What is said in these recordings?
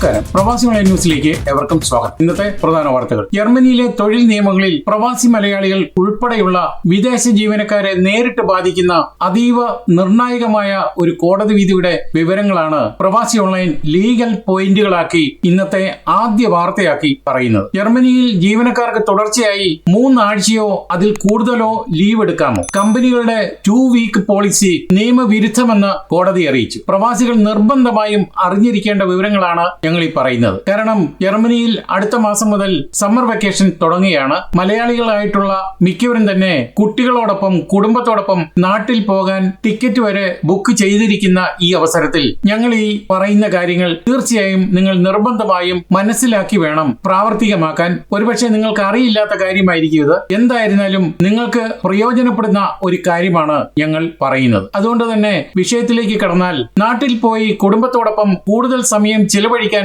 നമസ്കാരം. പ്രവാസി ഓൺലൈൻ ന്യൂസിലേക്ക് എവർക്കും സ്വാഗതം. ഇന്നത്തെ പ്രധാന വാർത്തകൾ. ജർമ്മനിയിലെ തൊഴിൽ നിയമങ്ങളിൽ പ്രവാസി മലയാളികൾ ഉൾപ്പെടെയുള്ള വിദേശ ജീവനക്കാരെ നേരിട്ട് ബാധിക്കുന്ന അതീവ നിർണായകമായ ഒരു കോടതി വിധിയുടെ വിവരങ്ങളാണ് പ്രവാസി ഓൺലൈൻ ലീഗൽ പോയിന്റുകളാക്കി ഇന്നത്തെ ആദ്യ വാർത്തയാക്കി പറയുന്നത്. ജർമ്മനിയിൽ ജീവനക്കാർക്ക് തുടർച്ചയായി 3 ആഴ്ചയോ അതിൽ കൂടുതലോ ലീവ് എടുക്കാമോ? കമ്പനികളുടെ 2 വീക്ക് പോളിസി നിയമവിരുദ്ധമെന്ന് കോടതി അറിയിച്ചു. പ്രവാസികൾ നിർബന്ധമായും അറിഞ്ഞിരിക്കേണ്ട വിവരങ്ങളാണ് ഞങ്ങൾ ഈ പറയുന്നത്. കാരണം ജർമ്മനിയിൽ അടുത്ത മാസം മുതൽ സമ്മർ വെക്കേഷൻ തുടങ്ങുകയാണ്. മലയാളികളായിട്ടുള്ള മിക്കവരും തന്നെ കുട്ടികളോടൊപ്പം കുടുംബത്തോടൊപ്പം നാട്ടിൽ പോകാൻ ടിക്കറ്റ് വരെ ബുക്ക് ചെയ്തിരിക്കുന്ന ഈ അവസരത്തിൽ ഞങ്ങൾ ഈ പറയുന്ന കാര്യങ്ങൾ തീർച്ചയായും നിങ്ങൾ നിർബന്ധമായും മനസ്സിലാക്കി വേണം പ്രാവർത്തികമാക്കാൻ. ഒരുപക്ഷെ നിങ്ങൾക്ക് അറിയില്ലാത്ത കാര്യമായിരിക്കും ഇത്. എന്തായിരുന്നാലും നിങ്ങൾക്ക് പ്രയോജനപ്പെടുന്ന ഒരു കാര്യമാണ് ഞങ്ങൾ പറയുന്നത്. അതുകൊണ്ട് തന്നെ വിഷയത്തിലേക്ക് കടന്നാൽ, നാട്ടിൽ പോയി കുടുംബത്തോടൊപ്പം കൂടുതൽ സമയം ചിലവഴിക്കാനായി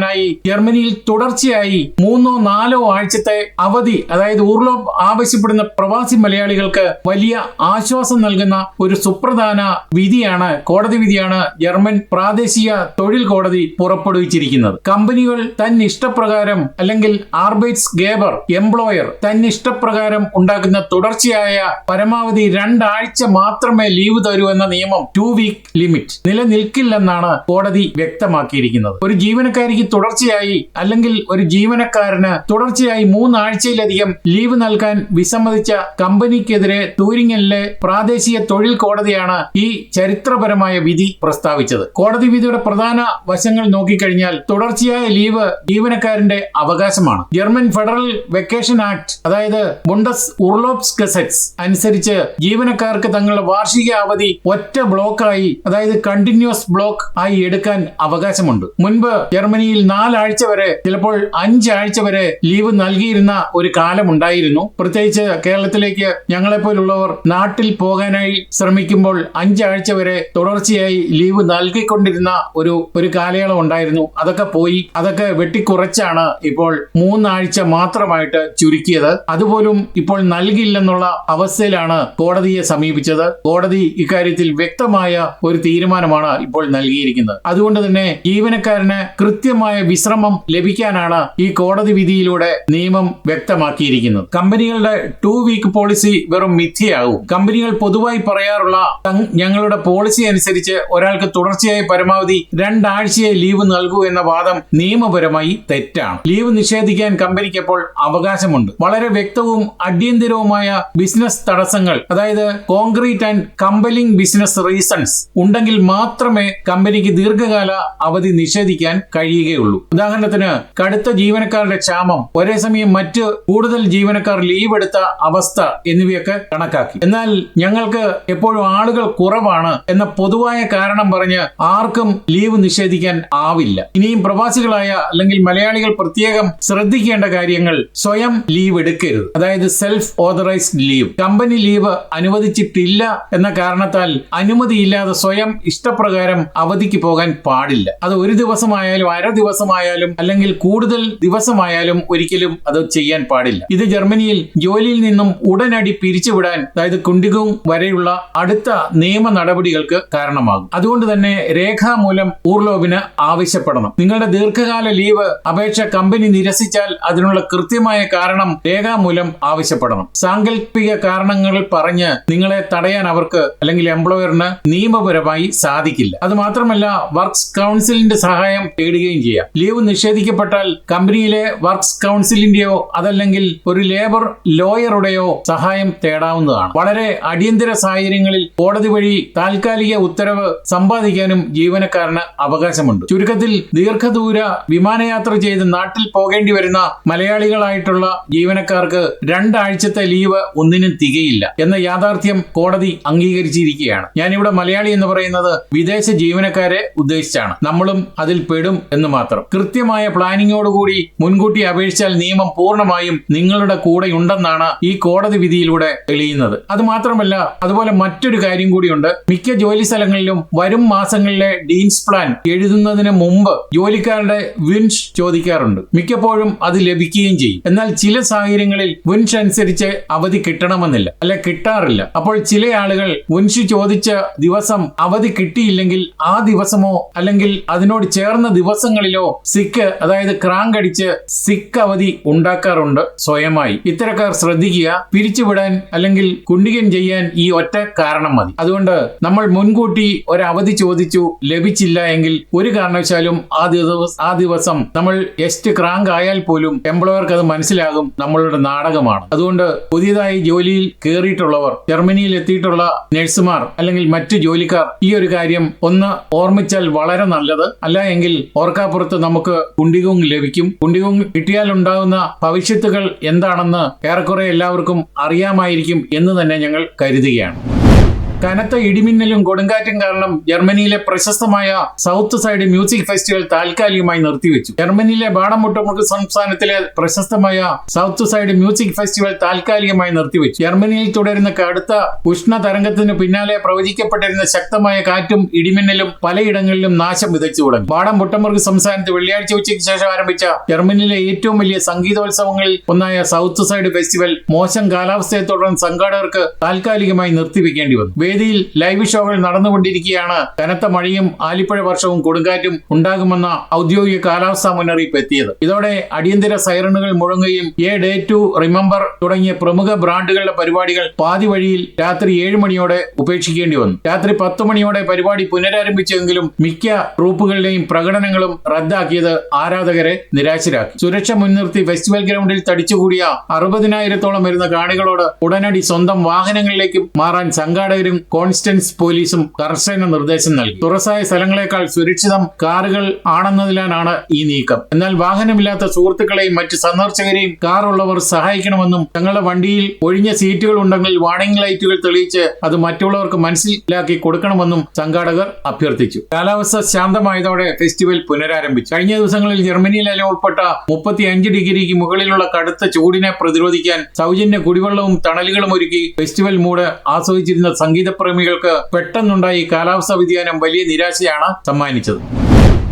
ജർമ്മനിയിൽ തുടർച്ചയായി 3-4 ആഴ്ചത്തെ അവധി, അതായത് ഊർലോപ്പ് ആവശ്യപ്പെടുന്ന പ്രവാസി മലയാളികൾക്ക് വലിയ ആശ്വാസം നൽകുന്ന ഒരു സുപ്രധാന വിധിയാണ്, കോടതി വിധിയാണ് ജർമ്മൻ പ്രാദേശിക തൊഴിൽ കോടതി പുറപ്പെടുവിച്ചിരിക്കുന്നത്. കമ്പനികൾ തന്നിഷ്ടപ്രകാരം അല്ലെങ്കിൽ ആർബൈറ്റ്സ് ഗേബർ എംപ്ലോയർ തന്നിഷ്ടപ്രകാരം ഉണ്ടാക്കുന്ന തുടർച്ചയായ പരമാവധി 2 ആഴ്ച മാത്രമേ ലീവ് തരൂ എന്ന നിയമം 2 വീക്ക് ലിമിറ്റ് നിലനിൽക്കില്ലെന്നാണ് കോടതി വ്യക്തമാക്കിയിരിക്കുന്നത്. ഒരു ജീവനക്കാരിക്ക് തുടർച്ചയായി അല്ലെങ്കിൽ ഒരു ജീവനക്കാരന് തുടർച്ചയായി 3 ആഴ്ചയിലധികം ലീവ് നൽകാൻ വിസമ്മതിച്ച കമ്പനിക്കെതിരെ തൂരിങ്ങനിലെ പ്രാദേശിക തൊഴിൽ കോടതിയാണ് ഈ ചരിത്രപരമായ വിധി പ്രസ്താവിച്ചത്. കോടതി വിധിയുടെ പ്രധാന വശങ്ങൾ നോക്കിക്കഴിഞ്ഞാൽ, തുടർച്ചയായ ലീവ് ജീവനക്കാരന്റെ അവകാശമാണ്. ജർമ്മൻ ഫെഡറൽ വെക്കേഷൻ ആക്ട്, അതായത് ബുണ്ടസ് ഉർലോപ്സ് ഗസെറ്റ്സ് അനുസരിച്ച് ജീവനക്കാർക്ക് തങ്ങളുടെ വാർഷിക അവധി ഒറ്റ ബ്ലോക്കായി, അതായത് കണ്ടിന്യൂസ് ബ്ലോക്ക് ആയി എടുക്കാൻ അവകാശമുണ്ട്. മുൻപ് ജർമ്മനിയിൽ 4 ആഴ്ച വരെ, ചിലപ്പോൾ 5 ആഴ്ച വരെ ലീവ് നൽകിയിരുന്ന ഒരു കാലമുണ്ടായിരുന്നു. പ്രത്യേകിച്ച് കേരളത്തിലേക്ക് ഞങ്ങളെപ്പോലുള്ളവർ നാട്ടിൽ പോകാനായി ശ്രമിക്കുമ്പോൾ 5 ആഴ്ച വരെ തുടർച്ചയായി ലീവ് നൽകിക്കൊണ്ടിരുന്ന ഒരു കാലയളവ് ഉണ്ടായിരുന്നു. അതൊക്കെ പോയി, അതൊക്കെ വെട്ടിക്കുറച്ചാണ് ഇപ്പോൾ 3 ആഴ്ച മാത്രമായിട്ട് ചുരുക്കിയത്. അതുപോലും ഇപ്പോൾ നൽകില്ലെന്നുള്ള അവസ്ഥയിലാണ് കോടതിയെ സമീപിച്ചത്. കോടതി ഇക്കാര്യത്തിൽ വ്യക്തമായ ഒരു തീരുമാനമാണ് ഇപ്പോൾ നൽകിയിരിക്കുന്നത്. അതുകൊണ്ട് തന്നെ ജീവനക്കാരന് കൃത്യമായ വിശ്രമം ലഭിക്കാനാണ് ഈ കോടതി വിധിയിലൂടെ നിയമം വ്യക്തമാക്കിയിരിക്കുന്നത്. കമ്പനികളുടെ 2 വീക്ക് പോളിസി വെറും മിഥ്യയാകും. കമ്പനികൾ പൊതുവായി പറയാറുള്ള ഞങ്ങളുടെ പോളിസി അനുസരിച്ച് ഒരാൾക്ക് തുടർച്ചയായി പരമാവധി 2 ആഴ്ചയെ ലീവ് നൽകൂ എന്ന വാദം നിയമപരമായി തെറ്റാണ്. ലീവ് നിഷേധിക്കാൻ കമ്പനിക്ക് ഇപ്പോൾ അവകാശമുണ്ട്. വളരെ വ്യക്തവും അടിയന്തരവുമായ ബിസിനസ് തടസ്സങ്ങൾ, അതായത് concrete and compelling business reasons ഉണ്ടെങ്കിൽ മാത്രമേ കമ്പനിക്ക് ദീർഘകാല അവധി നിഷേധിക്കാൻ കഴിയുകയുള്ളൂ. ഉദാഹരണത്തിന്, കടുത്ത ജീവനക്കാരുടെ ക്ഷാമം, ഒരേ സമയം മറ്റ് കൂടുതൽ ജീവനക്കാർ ലീവ് എടുത്ത അവസ്ഥ എന്നിവയൊക്കെ കണക്കാക്കി. എന്നാൽ ഞങ്ങൾക്ക് എപ്പോഴും ആളുകൾ കുറവാണ് എന്ന പൊതുവായ കാരണം പറഞ്ഞ് ആർക്കും ലീവ് നിഷേധിക്കാൻ ആവില്ല. ഇനിയും പ്രവാസികളായ അല്ലെങ്കിൽ മലയാളികൾ പ്രത്യേകം ശ്രദ്ധിക്കേണ്ട കാര്യങ്ങൾ: സ്വയം ലീവ് എടുക്കരുത്, അതായത് self authorised leave. Company leave അനുവദിച്ചിട്ടില്ല എന്ന കാരണത്താൽ അനുമതിയില്ലാതെ സ്വയം ഇഷ്ടപ്രകാരം അവധിക്ക് പോകാൻ പാടില്ല. അത് 1 ദിവസമായാലും 1/2 ദിവസമായാലും അല്ലെങ്കിൽ കൂടുതൽ ദിവസമായാലും ഒരിക്കലും അത് ചെയ്യാൻ പാടില്ല. ഇത് ജർമ്മനിയിൽ ജോലിയിൽ നിന്നും ഉടനടി പിരിച്ചുവിടാൻ, അതായത് കുണ്ടികവും വരെയുള്ള അടുത്ത നിയമ നടപടികൾക്ക് കാരണമാകും. അതുകൊണ്ട് തന്നെ രേഖാമൂലം ഊർലോബിന് ആവശ്യപ്പെടണം. നിങ്ങളുടെ ദീർഘകാല ലീവ് അപേക്ഷ കമ്പനി നിരസിച്ചാൽ അതിനുള്ള കൃത്യമായ കാരണം രേഖാമൂലം ആവശ്യപ്പെടണം. സാങ്കല്പിക കാരണങ്ങൾ പറഞ്ഞ് നിങ്ങളെ തടയാൻ അവർക്ക് അല്ലെങ്കിൽ എംപ്ലോയറിന് നിയമപരമായി സാധിക്കില്ല. അത് മാത്രമല്ല, വർക്ക്സ് കൗൺസിലിന്റെ സഹായം തേടുകയും ചെയ്യാം. ലീവ് നിഷേധിക്കപ്പെട്ടാൽ കമ്പനിയിലെ വർക്ക്സ് കൗൺസിലിന്റെയോ അതല്ലെങ്കിൽ ഒരു ലേബർ ലോയറുടെയോ സഹായം തേടാവുന്നതാണ്. വളരെ അടിയന്തര സാഹചര്യങ്ങളിൽ കോടതി വഴി താൽക്കാലിക ഉത്തരവ് സമ്പാദിക്കാനും ജീവനക്കാരന് അവകാശമുണ്ട്. ചുരുക്കത്തിൽ, ദീർഘദൂര വിമാനയാത്ര ചെയ്ത് നാട്ടിൽ പോകേണ്ടി വരുന്ന മലയാളികളായിട്ടുള്ള ജീവനക്കാർക്ക് 2 ആഴ്ചത്തെ ലീവ് ഒന്നിനും തികയില്ല എന്ന യാഥാർത്ഥ്യം കോടതി അംഗീകരിച്ചിരിക്കുകയാണ്. ഞാനിവിടെ മലയാളി എന്ന് പറയുന്നത് വിദേശ ജീവനക്കാരെ ഉദ്ദേശിച്ചാണ്. നമ്മളും അതിൽ പെടും എന്ന് മാത്രം. കൃത്യമായ പ്ലാനിങ്ങോടുകൂടി മുൻകൂട്ടി അപേക്ഷിച്ചാൽ നിയമം പൂർണ്ണമായും നിങ്ങളുടെ കൂടെ ഉണ്ടെന്നാണ് ഈ കോടതി വിധിയിലൂടെ തെളിയുന്നത്. അത് മാത്രമല്ല, അതുപോലെ മറ്റൊരു കാര്യം കൂടിയുണ്ട്. മിക്ക ജോലി സ്ഥലങ്ങളിലും വരും മാസങ്ങളിലെ ഡീൻസ് പ്ലാൻ എഴുതുന്നതിന് മുമ്പ് ജോലിക്കാരുടെ വിൻഷ് ചോദിക്കാറുണ്ട്. മിക്കപ്പോഴും അത് ലഭിക്കുകയും ചെയ്യും. എന്നാൽ ചില സാഹചര്യങ്ങളിൽ വിൻഷ് അനുസരിച്ച് അവധി കിട്ടണമെന്നില്ല, അല്ലെ കിട്ടാറില്ല. അപ്പോൾ ചില ആളുകൾ വിൻഷ് ചോദിച്ച ദിവസം അവധി കിട്ടിയില്ലെങ്കിൽ ആ ദിവസമോ അല്ലെങ്കിൽ അതിനോട് ചേർന്ന ദിവസങ്ങളിൽ സ്ഥലങ്ങളിലോ സിക്ക് അതായത് ക്രാങ്ക് അടിച്ച് സിക്ക് അവധി ഉണ്ടാക്കാറുണ്ട് സ്വയമായി. ഇത്തരക്കാർ ശ്രദ്ധിക്കുക, പിരിച്ചുവിടാൻ അല്ലെങ്കിൽ കുണ്ടികൻ ചെയ്യാൻ ഈ ഒറ്റ കാരണം മതി. അതുകൊണ്ട് നമ്മൾ മുൻകൂട്ടി ഒരവധി ചോദിച്ചു, ലഭിച്ചില്ല എങ്കിൽ ഒരു കാരണവശാലും ആ ദിവസം നമ്മൾ എസ്റ്റ് ക്രാങ്ക് ആയാൽ പോലും എംപ്ലോയർക്ക് അത് മനസ്സിലാകും നമ്മളുടെ നാടകമാണ്. അതുകൊണ്ട് പുതിയതായി ജോലിയിൽ കയറിയിട്ടുള്ളവർ, ജർമ്മനിയിൽ എത്തിയിട്ടുള്ള നഴ്സുമാർ അല്ലെങ്കിൽ മറ്റു ജോലിക്കാർ ഈ ഒരു കാര്യം ഒന്ന് ഓർമ്മിച്ചാൽ വളരെ നല്ലത്. അല്ല എങ്കിൽ ഓർക്കാപ്പുറത്ത് നമുക്ക് കുണ്ടികവും ലഭിക്കും. കുണ്ടികവും കിട്ടിയാൽ ഉണ്ടാകുന്ന ഭവിഷ്യത്തുകൾ എന്താണെന്ന് ഏറെക്കുറെ എല്ലാവർക്കും അറിയാമായിരിക്കും എന്ന് തന്നെ ഞങ്ങൾ കരുതുകയാണ്. കനത്ത ഇടിമിന്നലും കൊടുങ്കാറ്റും കാരണം ജർമ്മനിയിലെ പ്രശസ്തമായ സൗത്ത് സൈഡ് മ്യൂസിക് ഫെസ്റ്റിവൽ താൽക്കാലികമായി നിർത്തിവെച്ചു. ജർമ്മനിയിലെ ബാഡൻ-വുർട്ടംബർഗ് സംസ്ഥാനത്തിലെ പ്രശസ്തമായ സൗത്ത് സൈഡ് മ്യൂസിക് ഫെസ്റ്റിവൽ താൽക്കാലികമായി നിർത്തിവെച്ചു. ജർമ്മനിയിൽ തുടരുന്ന കടുത്ത ഉഷ്ണതരംഗത്തിന് പിന്നാലെ പ്രവചിക്കപ്പെട്ടിരുന്ന ശക്തമായ കാറ്റും ഇടിമിന്നലും പലയിടങ്ങളിലും നാശം വിതച്ചു തുടങ്ങി. ബാഡൻ-വുർട്ടംബർഗ് സംസ്ഥാനത്ത് വെള്ളിയാഴ്ച ഉച്ചയ്ക്ക് ശേഷം ആരംഭിച്ച ജർമ്മനിയിലെ ഏറ്റവും വലിയ സംഗീതോത്സവങ്ങളിൽ ഒന്നായ സൗത്ത് സൈഡ് ഫെസ്റ്റിവൽ മോശം കാലാവസ്ഥയെ തുടർന്ന് സംഘാടകർക്ക് താൽക്കാലികമായി നിർത്തിവെക്കേണ്ടി വന്നു. വേദിയിൽ ലൈവ് ഷോകൾ നടന്നുകൊണ്ടിരിക്കുകയാണ് കനത്ത മഴയും ആലിപ്പഴ വർഷവും കൊടുങ്കാറ്റും ഉണ്ടാകുമെന്ന ഔദ്യോഗിക കാലാവസ്ഥാ മുന്നറിയിപ്പ് എത്തിയത്. ഇതോടെ അടിയന്തര സൈറണുകൾ മുഴങ്ങുകയും എ ഡേ ടു റിമെമ്പർ തുടങ്ങിയ പ്രമുഖ ബ്രാൻഡുകളുടെ പരിപാടികൾ പാതി വഴിയിൽ രാത്രി 7 മണിയോടെ ഉപേക്ഷിക്കേണ്ടി വന്നു. രാത്രി 10 മണിയോടെ പരിപാടി പുനരാരംഭിച്ചെങ്കിലും മിക്ക ട്രൂപ്പുകളുടെയും പ്രകടനങ്ങളും റദ്ദാക്കിയത് ആരാധകരെ നിരാശരാക്കി. സുരക്ഷ മുൻനിർത്തി ഫെസ്റ്റിവൽ ഗ്രൗണ്ടിൽ തടിച്ചുകൂടിയ 60,000-ഓളം വരുന്ന കാണികളോട് ഉടനടി സ്വന്തം വാഹനങ്ങളിലേക്ക് മാറാൻ സംഘാടകരും കോൺസ്റ്റൻസ് പോലീസും കർശന നിർദ്ദേശം നൽകി. തുറസായ സ്ഥലങ്ങളെക്കാൾ സുരക്ഷിതം കാറുകൾ ആണെന്നതിലാണ് ഈ നീക്കം. എന്നാൽ വാഹനമില്ലാത്ത സുഹൃത്തുക്കളെയും മറ്റ് സന്ദർശകരെയും കാർ ഉള്ളവർ സഹായിക്കണമെന്നും തങ്ങളുടെ വണ്ടിയിൽ ഒഴിഞ്ഞ സീറ്റുകൾ ഉണ്ടെങ്കിൽ വാർണിംഗ് ലൈറ്റുകൾ തെളിയിച്ച് അത് മറ്റുള്ളവർക്ക് മനസ്സിലാക്കി കൊടുക്കണമെന്നും സംഘാടകർ അഭ്യർത്ഥിച്ചു. കാലാവസ്ഥ ശാന്തമായതോടെ ഫെസ്റ്റിവൽ പുനരാരംഭിച്ചു. കഴിഞ്ഞ ദിവസങ്ങളിൽ ജർമ്മനിയിലെ ഉൾപ്പെട്ട 35 ഡിഗ്രിക്ക് മുകളിലുള്ള കടുത്ത ചൂടിനെ പ്രതിരോധിക്കാൻ സൗജന്യ കുടിവെള്ളവും തണലുകളും ഒരുക്കി ഫെസ്റ്റിവൽ മൂഡ് ആസ്വദിച്ചിരുന്ന സംഗീതപ്രേമികൾക്ക് പെട്ടെന്നുണ്ടായി കാലാവസ്ഥാ വ്യതിയാനം വലിയ നിരാശയാണ് സമ്മാനിച്ചത്.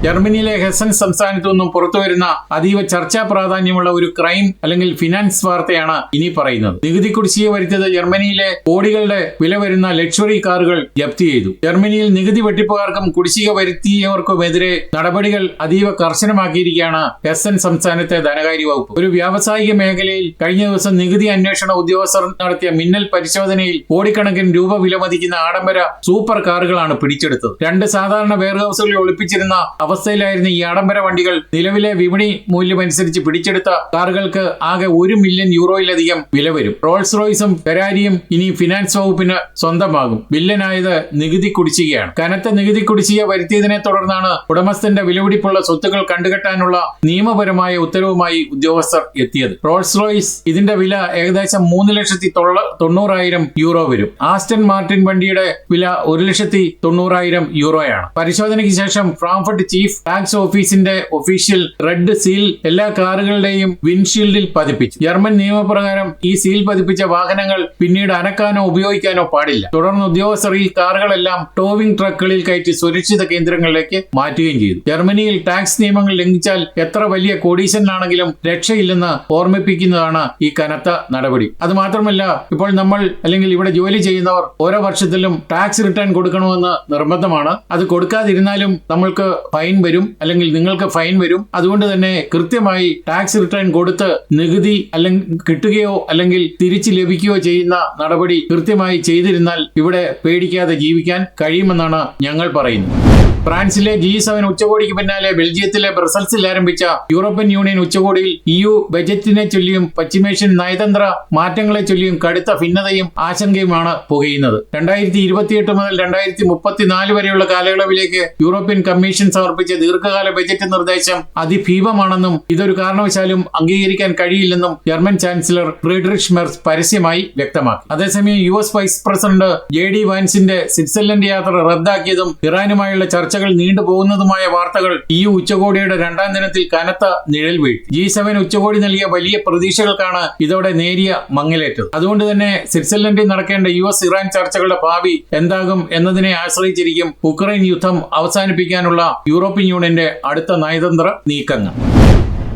ജർമ്മനിയിലെ ഹെസൻ സംസ്ഥാനത്തു നിന്നും പുറത്തുവരുന്ന അതീവ ചർച്ചാ പ്രാധാന്യമുള്ള ഒരു ക്രൈം അല്ലെങ്കിൽ ഫിനാൻസ് വാർത്തയാണ് ഇനി പറയുന്നത്. നികുതി കുടിശ്ശിക വരുത്തിയത് ജർമ്മനിയിലെ കോടികളുടെ വില വരുന്ന ലക്ഷറി കാറുകൾ ജപ്തി ചെയ്തു. ജർമ്മനിയിൽ നികുതി വെട്ടിപ്പുകാർക്കും കുടിശ്ശിക വരുത്തിയവർക്കുമെതിരെ നടപടികൾ അതീവ കർശനമാക്കിയിരിക്കുകയാണ് ഹെസൻ സംസ്ഥാനത്തെ ധനകാര്യ വകുപ്പ്. ഒരു വ്യാവസായിക മേഖലയിൽ കഴിഞ്ഞ ദിവസം നികുതി അന്വേഷണ ഉദ്യോഗസ്ഥർ നടത്തിയ മിന്നൽ പരിശോധനയിൽ കോടിക്കണക്കിന് രൂപ വിലമതിക്കുന്ന ആഡംബര സൂപ്പർ കാറുകളാണ് പിടിച്ചെടുത്തത്. 2 സാധാരണ വെയർഹൌസുകളിൽ ഒളിപ്പിച്ചിരുന്ന അവസ്ഥയിലായിരുന്ന ഈ ആഡംബര വണ്ടികൾ നിലവിലെ വിപണി മൂല്യമനുസരിച്ച് പിടിച്ചെടുത്ത കാറുകൾക്ക് ആകെ 1 മില്യൺ യൂറോയിലധികം വില വരും. റോൾസ് റോയ്സും ഫെരാരിയും ഇനി ഫിനാൻസ് വകുപ്പിന് സ്വന്തമാകും. വില്ലനായത് നികുതി കുടിശ്ശികയാണ്. കനത്ത നികുതി കുടിശ്ശിക വരുത്തിയതിനെ തുടർന്നാണ് ഉടമസ്ഥന്റെ വിലപിടിപ്പുള്ള സ്വത്തുക്കൾ കണ്ടുകെട്ടാനുള്ള നിയമപരമായ ഉത്തരവുമായി ഉദ്യോഗസ്ഥർ എത്തിയത്. റോൾസ് റോയ്സ് ഇതിന്റെ വില ഏകദേശം 3,90,000 യൂറോ വരും. ആസ്റ്റൺ മാർട്ടിൻ വണ്ടിയുടെ വില 1,90,000 യൂറോയാണ്. പരിശോധനയ്ക്ക് ശേഷം ഫ്രാങ്ക്ഫർട്ട് ചീഫ് ടാക്സ് ഓഫീസിന്റെ ഒഫീഷ്യൽ റെഡ് സീൽ എല്ലാ കാറുകളുടെയും വിൻഷീൽഡിൽ പതിപ്പിച്ചു. ജർമ്മൻ നിയമപ്രകാരം ഈ സീൽ പതിപ്പിച്ച വാഹനങ്ങൾ പിന്നീട് അനക്കാനോ ഉപയോഗിക്കാനോ പാടില്ല. തുടർന്ന് ഉദ്യോഗസ്ഥർ ഈ കാറുകളെല്ലാം ടോവിംഗ് ട്രക്കുകളിൽ കയറ്റി സുരക്ഷിത കേന്ദ്രങ്ങളിലേക്ക് മാറ്റുകയും ചെയ്തു. ജർമ്മനിയിൽ ടാക്സ് നിയമങ്ങൾ ലംഘിച്ചാൽ എത്ര വലിയ കോടീശ്വരനാണെങ്കിലും രക്ഷയില്ലെന്ന് ഓർമ്മിപ്പിക്കുന്നതാണ് ഈ കനത്ത നടപടി. അത് മാത്രമല്ല, ഇപ്പോൾ നമ്മൾ അല്ലെങ്കിൽ ഇവിടെ ജോലി ചെയ്യുന്നവർ ഓരോ വർഷത്തിലും ടാക്സ് റിട്ടേൺ കൊടുക്കണമെന്ന് നിർബന്ധമാണ്. അത് കൊടുക്കാതിരുന്നാലും നമ്മൾക്ക് ഫൈൻ വരും, അല്ലെങ്കിൽ നിങ്ങൾക്ക് ഫൈൻ വരും. അതുകൊണ്ട് തന്നെ കൃത്യമായി ടാക്സ് റിട്ടേൺ കൊടുത്ത് നികുതി അല്ലെങ്കിൽ കിട്ടുകയോ അല്ലെങ്കിൽ തിരിച്ചു ലഭിക്കുകയോ ചെയ്യുന്ന നടപടി കൃത്യമായി ചെയ്തിരുന്നാൽ ഇവിടെ പേടിക്കാതെ ജീവിക്കാൻ കഴിയുമെന്നാണ് ഞങ്ങൾ പറയുന്നത്. ഫ്രാൻസിലെ G7 ഉച്ചകോടിക്ക് പിന്നാലെ ബെൽജിയത്തിലെ ബ്രസൽസിൽ ആരംഭിച്ച യൂറോപ്യൻ യൂണിയൻ ഉച്ചകോടിയിൽ EU ബജറ്റിനെ ചൊല്ലിയും പശ്ചിമേഷ്യൻ നയതന്ത്ര മാറ്റങ്ങളെ ചൊല്ലിയും കടുത്ത ഭിന്നതയും ആശങ്കയുമാണ് പുകയുന്നത്. 2028 മുതൽ 2034 വരെയുള്ള കാലയളവിലേക്ക് യൂറോപ്യൻ കമ്മീഷൻ സമർപ്പിച്ച ദീർഘകാല ബജറ്റ് നിർദ്ദേശം അതിഭീമമാണെന്നും ഇതൊരു കാരണവശാലും അംഗീകരിക്കാൻ കഴിയില്ലെന്നും ജർമ്മൻ ചാൻസലർ ഫ്രീഡ്രിഷ് മെർസ് പരസ്യമായി വ്യക്തമാക്കി. അതേസമയം US വൈസ് പ്രസിഡന്റ് JD വാൻസിന്റെ സ്വിറ്റ്സർലൻഡ് യാത്ര റദ്ദാക്കിയതും ഇറാനുമായുള്ള ചർച്ചകൾ നീണ്ടുപോകുന്നതുമായ വാർത്തകൾ EU ഉച്ചകോടിയുടെ 2ാം ദിനത്തിൽ കനത്ത നിഴൽ വീഴ്ത്തി. G7 ഉച്ചകോടി നൽകിയ വലിയ പ്രതീക്ഷകൾക്കാണ് ഇതോടെ നേരിയ മങ്ങലേറ്റത്. അതുകൊണ്ട് തന്നെ സ്വിറ്റ്സർലൻഡിൽ നടക്കേണ്ട US ഇറാൻ ചർച്ചകളുടെ ഭാവി എന്താകും എന്നതിനെ ആശ്രയിച്ചിരിക്കും ഉക്രൈൻ യുദ്ധം അവസാനിപ്പിക്കാനുള്ള യൂറോപ്യൻ യൂണിയന്റെ അടുത്ത നയതന്ത്ര നീക്കങ്ങൾ.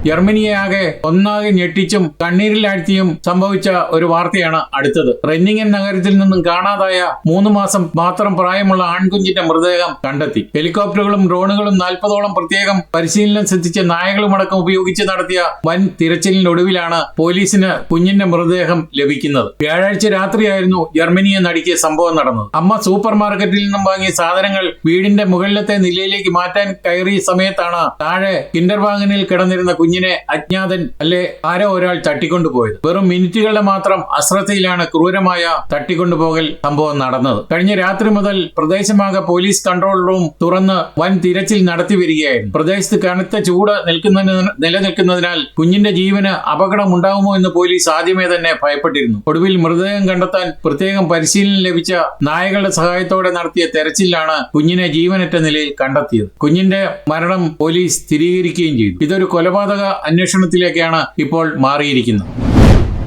ജർമ്മനിയെ ഒന്നാകെ ഞെട്ടിച്ചും കണ്ണീരിലാഴ്ത്തിയും സംഭവിച്ച ഒരു വാർത്തയാണ് അടുത്തത്. റെന്നിങ്ങൻ നഗരത്തിൽ നിന്നും കാണാതായ 3 മാസം മാത്രം പ്രായമുള്ള ആൺകുഞ്ഞിന്റെ മൃതദേഹം കണ്ടെത്തി. ഹെലികോപ്റ്ററുകളും ഡ്രോണുകളും 40ഓളം പ്രത്യേകം പരിശീലനം ശ്രദ്ധിച്ച നായകളുമടക്കം ഉപയോഗിച്ച് നടത്തിയ വൻ തിരച്ചിലിനൊടുവിലാണ് പോലീസിന് കുഞ്ഞിന്റെ മൃതദേഹം ലഭിക്കുന്നത്. വ്യാഴാഴ്ച രാത്രിയായിരുന്നു ജർമ്മനിയെ നടുക്കിയ സംഭവം നടന്നത്. അമ്മ സൂപ്പർ മാർക്കറ്റിൽ നിന്നും വാങ്ങിയ സാധനങ്ങൾ വീടിന്റെ മുകളിലത്തെ നിലയിലേക്ക് മാറ്റാൻ കയറിയ സമയത്താണ് താഴെ കിൻഡർവാഗനിൽ കിടന്നിരുന്ന കുഞ്ഞിനെ അജ്ഞാതൻ ആരോ ഒരാൾ തട്ടിക്കൊണ്ടുപോയത്. വെറും മിനിറ്റുകളുടെ മാത്രം അശ്രദ്ധയിലാണ് ക്രൂരമായ തട്ടിക്കൊണ്ടുപോകൽ സംഭവം നടന്നത്. കഴിഞ്ഞ രാത്രി മുതൽ പ്രദേശമാകെ പോലീസ് കൺട്രോൾ റൂം തുറന്ന് വൻ തിരച്ചിൽ നടത്തി വരികയായിരുന്നു. പ്രദേശത്ത് കനത്ത ചൂട് നിലനിൽക്കുന്നതിനാൽ കുഞ്ഞിന്റെ ജീവന് അപകടം ഉണ്ടാകുമോ എന്ന് പോലീസ് ആദ്യമേ തന്നെ ഭയപ്പെട്ടിരുന്നു. ഒടുവിൽ മൃതദേഹം കണ്ടെത്താൻ പ്രത്യേകം പരിശീലനം ലഭിച്ച നായകളുടെ സഹായത്തോടെ നടത്തിയ തെരച്ചിലാണ് കുഞ്ഞിനെ ജീവനറ്റ നിലയിൽ കണ്ടെത്തിയത്. കുഞ്ഞിന്റെ മരണം പോലീസ് സ്ഥിരീകരിക്കുകയും ചെയ്തു. ഇതൊരു കൊലപാതക അന്വേഷണത്തിലേക്കാണ് ഇപ്പോൾ മാറിയിരിക്കുന്നത്.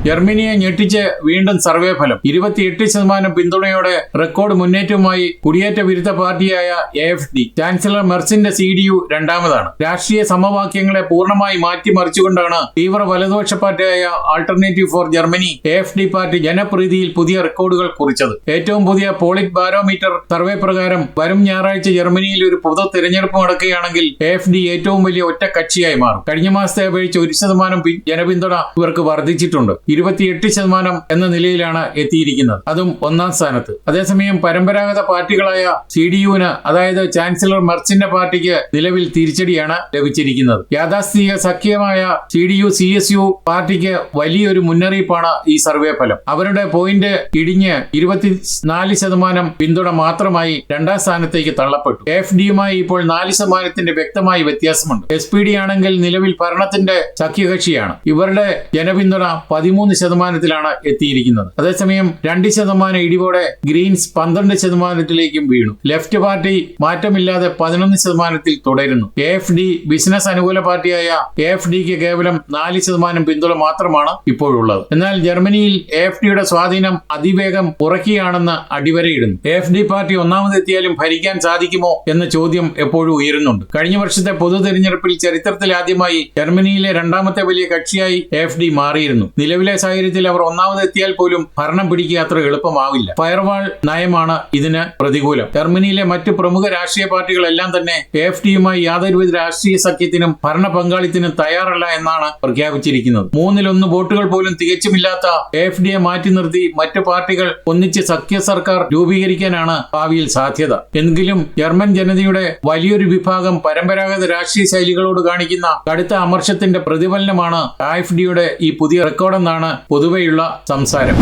ജർമ്മനിയെ ഞെട്ടിച്ച് വീണ്ടും സർവേ ഫലം. 28% പിന്തുണയോടെ റെക്കോർഡ് മുന്നേറ്റവുമായി കുടിയേറ്റ വിരുദ്ധ പാർട്ടിയായ AfD. ചാൻസലർ മെർസിന്റെ CDU രണ്ടാമതാണ്. രാഷ്ട്രീയ സമവാക്യങ്ങളെ പൂർണ്ണമായി മാറ്റിമറിച്ചുകൊണ്ടാണ് തീവ്ര വലതുപക്ഷ പാർട്ടിയായ ആൾട്ടർനേറ്റീവ് ഫോർ ജർമ്മനി AfD പാർട്ടി ജനപ്രീതിയിൽ പുതിയ റെക്കോർഡുകൾ കുറിച്ചത്. ഏറ്റവും പുതിയ പോളിറ്റ് ബാരോമീറ്റർ സർവേ പ്രകാരം വരും ഞായറാഴ്ച ജർമ്മനിയിൽ ഒരു പൊതു തിരഞ്ഞെടുപ്പ് നടക്കുകയാണെങ്കിൽ AfD ഏറ്റവും വലിയ ഒറ്റ കക്ഷിയായി മാറും. കഴിഞ്ഞ മാസത്തെ അപേക്ഷിച്ച് 1% ജനപിന്തുണ ഇവർക്ക് വർദ്ധിച്ചിട്ടുണ്ട്. 28% എന്ന നിലയിലാണ് എത്തിയിരിക്കുന്നത്, അതും 1ാം സ്ഥാനത്ത്. അതേസമയം പരമ്പരാഗത പാർട്ടികളായ CDUവിന്, അതായത് ചാൻസലർ മെർസിന്റെ പാർട്ടിക്ക് നിലവിൽ തിരിച്ചടിയാണ് ലഭിച്ചിരിക്കുന്നത്. യാഥാസ്ഥിതിക സഖ്യമായ CDU-CSU പാർട്ടിക്ക് വലിയൊരു മുന്നറിയിപ്പാണ് ഈ സർവേ ഫലം. അവരുടെ പോയിന്റ് ഇടിഞ്ഞ് 24% പിന്തുണ മാത്രമായി 2ാം സ്ഥാനത്തേക്ക് തള്ളപ്പെട്ടു. AfDയുമായി ഇപ്പോൾ 4% വ്യക്തമായ വ്യത്യാസമുണ്ട്. SPD ആണെങ്കിൽ നിലവിൽ ഭരണത്തിന്റെ സഖ്യകക്ഷിയാണ്. ഇവരുടെ ജനപിന്തുണ 13%ത്തിലാണ് എത്തിയിരിക്കുന്നത്. അതേസമയം 2% ഇടിവോടെ ഗ്രീൻസ് 12%ത്തിലേക്കും വീണു. ലെഫ്റ്റ് പാർട്ടി മാറ്റമില്ലാതെ 11%ത്തിൽ തുടരുന്നു. AfD ബിസിനസ് അനുകൂല പാർട്ടിയായ AfDക്ക് കേവലം 4% പിന്തുണ മാത്രമാണ് ഇപ്പോഴുള്ളത്. എന്നാൽ ജർമ്മനിയിൽ AfDയുടെ സ്വാധീനം അതിവേഗം ഉറക്കുകയാണെന്ന് അടിവരയിടുന്നു. AfD പാർട്ടി ഒന്നാമതെത്തിയാലും ഭരിക്കാൻ സാധിക്കുമോ എന്ന ചോദ്യം എപ്പോഴും ഉയരുന്നുണ്ട്. കഴിഞ്ഞ വർഷത്തെ പൊതു തെരഞ്ഞെടുപ്പിൽ ചരിത്രത്തിലാദ്യമായി ജർമ്മനിയിലെ 2ാമത്തെ വലിയ കക്ഷിയായി AfD മാറിയിരുന്നു. നിലവിലെ സാഹചര്യത്തിൽ അവർ ഒന്നാമതെത്തിയാൽ പോലും ഭരണം പിടിക്കുക അത്ര എളുപ്പമാവില്ല. ഫയർവാൾ നയമാണ് ഇതിന് പ്രതികൂലം. ജർമ്മനിയിലെ മറ്റ് പ്രമുഖ രാഷ്ട്രീയ പാർട്ടികളെല്ലാം തന്നെ AfDയുമായി യാതൊരുവിധ രാഷ്ട്രീയ സഖ്യത്തിനും ഭരണ പങ്കാളിത്തത്തിനും തയ്യാറല്ല എന്നാണ് പ്രഖ്യാപിച്ചിരിക്കുന്നത്. 3/1 വോട്ടുകൾ പോലും തികച്ചുമില്ലാത്ത AfDയെ മാറ്റി നിർത്തി മറ്റു പാർട്ടികൾ ഒന്നിച്ച് സഖ്യ സർക്കാർ രൂപീകരിക്കാനാണ് ഭാവിയിൽ സാധ്യത. എങ്കിലും ജർമ്മൻ ജനതയുടെ വലിയൊരു വിഭാഗം പരമ്പരാഗത രാഷ്ട്രീയ ശൈലികളോട് കാണിക്കുന്ന കടുത്ത അമർഷത്തിന്റെ പ്രതിഫലനമാണ് AfDയുടെ ഈ പുതിയ റെക്കോർഡെന്നാണ് പൊതുവെയുള്ള സംസാരം.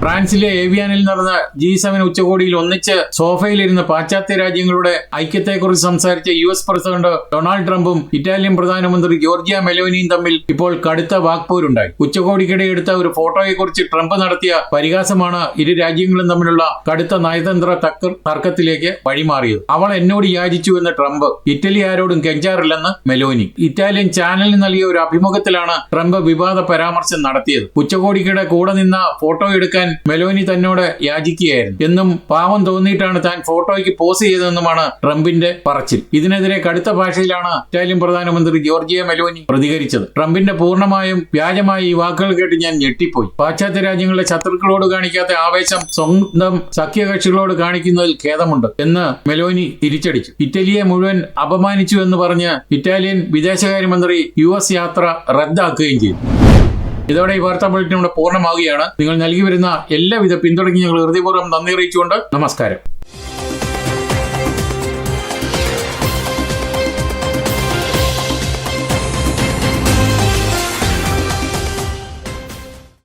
ഫ്രാൻസിലെ ഏവിയാനിൽ നടന്ന G7 ഉച്ചകോടിയിൽ ഒന്നിച്ച് സോഫയിലിരുന്ന് പാശ്ചാത്യ രാജ്യങ്ങളുടെ ഐക്യത്തെക്കുറിച്ച് സംസാരിച്ച US പ്രസിഡന്റ് ഡൊണാൾഡ് ട്രംപും ഇറ്റാലിയൻ പ്രധാനമന്ത്രി ജോർജിയ മെലോനിയും തമ്മിൽ ഇപ്പോൾ കടുത്ത വാക്പോരുണ്ടായി. ഉച്ചകോടിക്കിടെ എടുത്ത ഒരു ഫോട്ടോയെക്കുറിച്ച് ട്രംപ് നടത്തിയ പരിഹാസമാണ് ഇരു രാജ്യങ്ങളും തമ്മിലുള്ള കടുത്ത നയതന്ത്ര തർക്കത്തിലേക്ക് വഴിമാറിയത്. അവൾ എന്നോട് യാചിച്ചു എന്ന് ട്രംപ്, ഇറ്റലി ആരോടും കെഞ്ചാറില്ലെന്ന് മെലോനി. ഇറ്റാലിയൻ ചാനലിന് നൽകിയ ഒരു അഭിമുഖത്തിലാണ് ട്രംപ് വിവാദ പരാമർശം നടത്തിയത്. ഉച്ചകോടിക്കിടെ കൂടെ നിന്ന ഫോട്ടോ എടുക്കാൻ മെലോനി തന്നോട് യാചിക്കുകയായിരുന്നു എന്നും പാവം തോന്നിയിട്ടാണ് താൻ ഫോട്ടോയ്ക്ക് പോസ് ചെയ്തതെന്നുമാണ് ട്രംപിന്റെ പറച്ചിൽ. ഇതിനെതിരെ കടുത്ത ഭാഷയിലാണ് ഇറ്റാലിയൻ പ്രധാനമന്ത്രി ജോർജിയ മെലോനി പ്രതികരിച്ചത്. ട്രംപിന്റെ പൂർണ്ണമായും വ്യാജമായ ഈ വാക്കുകൾ കേട്ട് ഞാൻ ഞെട്ടിപ്പോയി. പാശ്ചാത്യ രാജ്യങ്ങളുടെ ശത്രുക്കളോട് കാണിക്കാത്ത ആവേശം സ്വന്തം സഖ്യകക്ഷികളോട് കാണിക്കുന്നതിൽ ഖേദമുണ്ട് എന്ന് മെലോനി തിരിച്ചടിച്ചു. ഇറ്റലിയെ മുഴുവൻ അപമാനിച്ചു എന്ന് പറഞ്ഞ് ഇറ്റാലിയൻ വിദേശകാര്യമന്ത്രി US യാത്ര റദ്ദാക്കുകയും ചെയ്തു. ഇതോടെ ഈ വാർത്താ ബുള്ളറ്റിൻ ഇവിടെ പൂർണ്ണമാവുകയാണ്. നിങ്ങൾ നൽകി വരുന്ന എല്ലാവിധ പിന്തുണയ്ക്കും ഞങ്ങൾ ഹൃദയപൂർവ്വം നന്ദി അറിയിച്ചുകൊണ്ട് നമസ്കാരം.